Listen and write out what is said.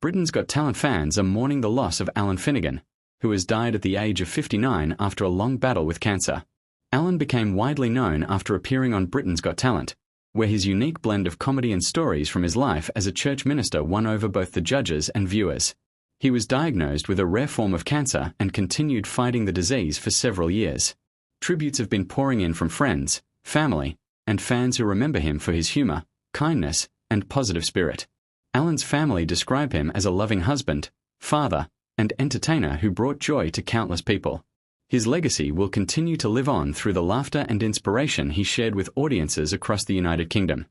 Britain's Got Talent fans are mourning the loss of Allan Finnegan, who has died at the age of 59 after a long battle with cancer. Allan became widely known after appearing on Britain's Got Talent, where his unique blend of comedy and stories from his life as a church minister won over both the judges and viewers. He was diagnosed with a rare form of cancer and continued fighting the disease for several years. Tributes have been pouring in from friends, family, and fans who remember him for his humor, kindness, and positive spirit. Allan's family describe him as a loving husband, father, and entertainer who brought joy to countless people. His legacy will continue to live on through the laughter and inspiration he shared with audiences across the United Kingdom.